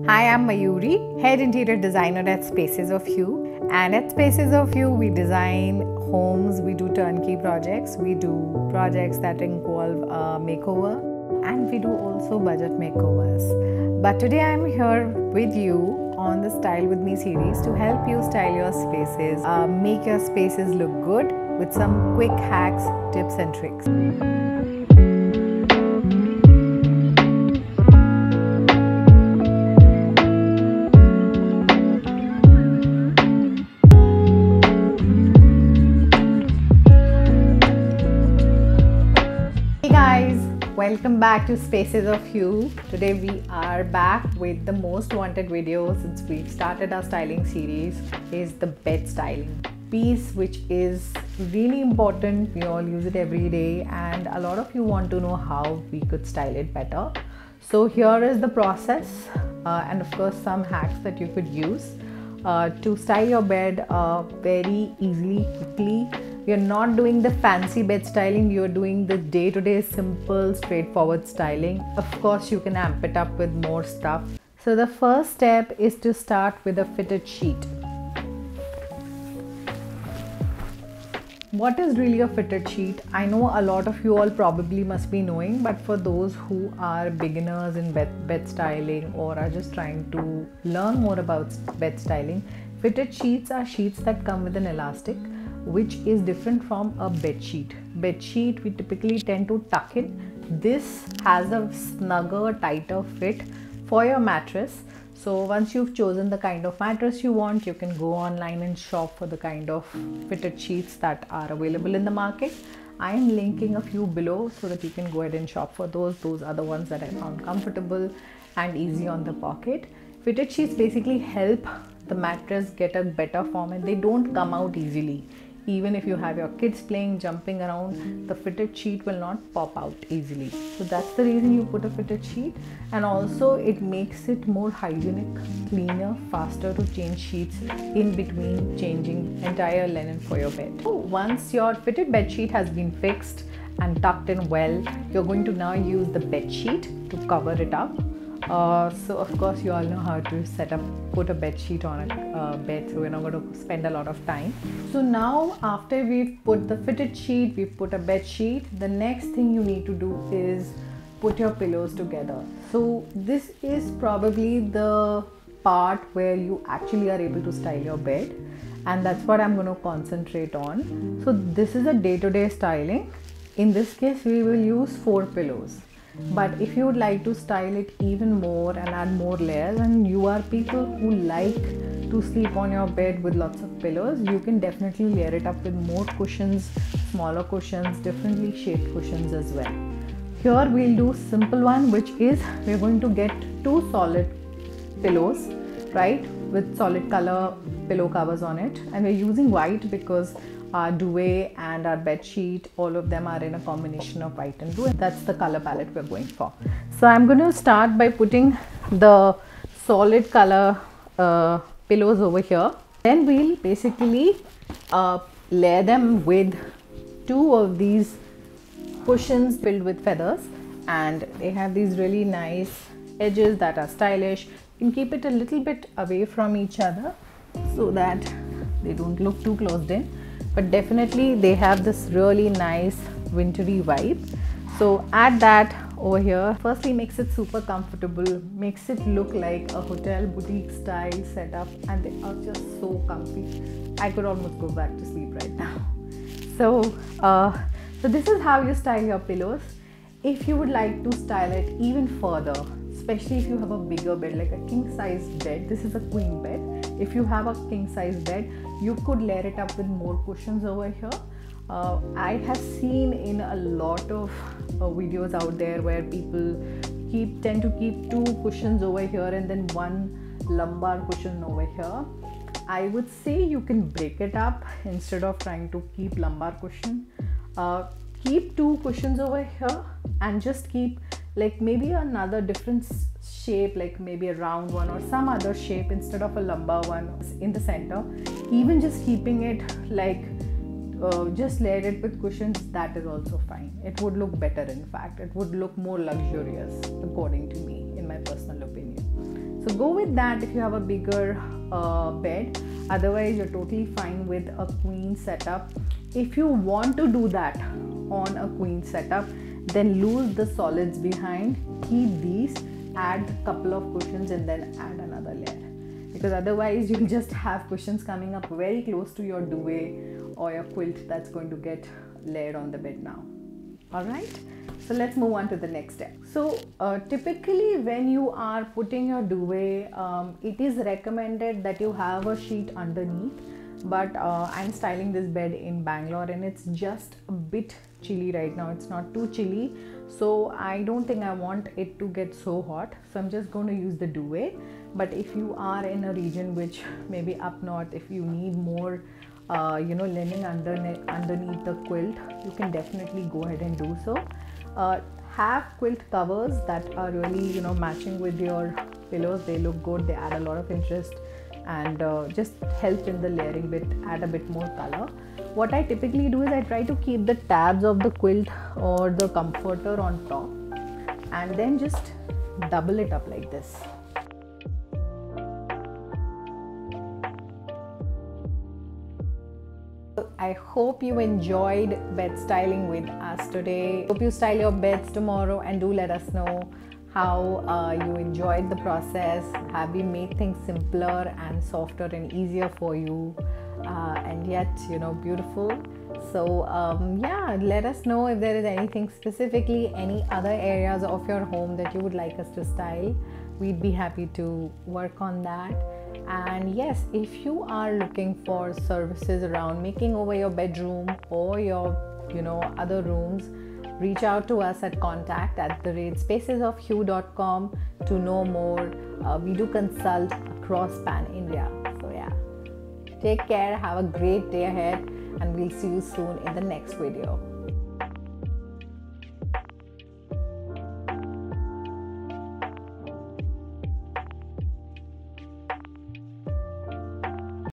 Hi, I'm Mayuri, head interior designer at Spaces of Hue. And at Spaces of Hue, we design homes, we do turnkey projects, we do projects that involve a makeover, and we do also budget makeovers. But today I'm here with you on the Style With Me series to help you style your spaces, make your spaces look good with some quick hacks, tips and tricks. Welcome back to Spaces of Hue. Today we are back with the most wanted video since we've started our styling series, is the bed styling piece, which is really important. We all use it every day and a lot of you want to know how we could style it better. So here is the process and of course some hacks that you could use to style your bed very easily, quickly. We are not doing the fancy bed styling, you are doing the day-to-day simple, straightforward styling. Of course, you can amp it up with more stuff. So the first step is to start with a fitted sheet. What is really a fitted sheet? I know a lot of you all probably must be knowing, but for those who are beginners in bed styling or are just trying to learn more about bed styling, fitted sheets are sheets that come with an elastic, which is different from a bed sheet. Bed sheet we typically tend to tuck in. This has a snugger, tighter fit for your mattress. So once you've chosen the kind of mattress you want, you can go online and shop for the kind of fitted sheets that are available in the market. I am linking a few below so that you can go ahead and shop for those. Those are the ones that I found comfortable and easy on the pocket. Fitted sheets basically help the mattress get a better form and they don't come out easily. Even if you have your kids playing, jumping around, the fitted sheet will not pop out easily. So that's the reason you put a fitted sheet, and also it makes it more hygienic, cleaner, faster to change sheets in between changing entire linen for your bed. So once your fitted bed sheet has been fixed and tucked in well, you're going to now use the bed sheet to cover it up. So of course you all know how to put a bed sheet on a bed, so we're not going to spend a lot of time. So now after we've put the fitted sheet, we've put a bed sheet, the next thing you need to do is put your pillows together. So this is probably the part where you actually are able to style your bed, and that's what I'm going to concentrate on. So this is a day-to-day styling. In this case we will use 4 pillows. But if you would like to style it even more and add more layers, and you are people who like to sleep on your bed with lots of pillows, you can definitely layer it up with more cushions, smaller cushions, differently shaped cushions as well. Here we'll do simple one, which is we're going to get 2 solid pillows, right, with solid color pillow covers on it, and we're using white because our duvet and our bed sheet, all of them are in a combination of white and blue, and that's the color palette we're going for. So I'm going to start by putting the solid color pillows over here. Then we'll basically layer them with 2 of these cushions filled with feathers, and they have these really nice edges that are stylish. You can keep it a little bit away from each other so that they don't look too closed in, but definitely they have this really nice wintry vibe. So add that over here. Firstly, makes it super comfortable, makes it look like a hotel boutique style setup, and they are just so comfy. I could almost go back to sleep right now. So this is how you style your pillows. If you would like to style it even further, especially if you have a bigger bed, like a king size bed, this is a queen bed. If you have a king size bed, you could layer it up with more cushions over here. I have seen in a lot of videos out there where people tend to keep 2 cushions over here and then 1 lumbar cushion over here. I would say you can break it up instead of trying to keep lumbar cushion. Keep 2 cushions over here and just keep like maybe another different shape, like maybe a round one or some other shape instead of a lumbar one in the center. Even just keeping it like just layer it with cushions, that is also fine. It would look better, in fact. It would look more luxurious according to me, in my personal opinion. So go with that if you have a bigger bed. Otherwise, you're totally fine with a queen setup. If you want to do that on a queen setup, then lose the solids behind, keep these, add a couple of cushions, and then add another layer. Because otherwise you'll just have cushions coming up very close to your duvet or your quilt that's going to get layered on the bed now. Alright, so let's move on to the next step. So typically when you are putting your duvet, it is recommended that you have a sheet underneath, but I'm styling this bed in Bangalore and it's just a bit chilly right now. It's not too chilly, so I don't think I want it to get so hot, so I'm just going to use the duvet. But if you are in a region which maybe up north, if you need more linen underneath the quilt, you can definitely go ahead and do so. Have quilt covers that are really matching with your pillows. They look good, they add a lot of interest and just help in the layering bit, add a bit more color. What I typically do is I try to keep the tabs of the quilt or the comforter on top and then just double it up like this. I hope you enjoyed bed styling with us today. Hope you style your beds tomorrow and do let us know how you enjoyed the process. Have we made things simpler and softer and easier for you and yet beautiful? So yeah, let us know if there is anything specifically, any other areas of your home that you would like us to style. We'd be happy to work on that. And yes, if you are looking for services around making over your bedroom or your other rooms, reach out to us at contact@spacesofhue.com to know more. We do consult across Pan India. So yeah, take care, have a great day ahead, and we'll see you soon in the next video.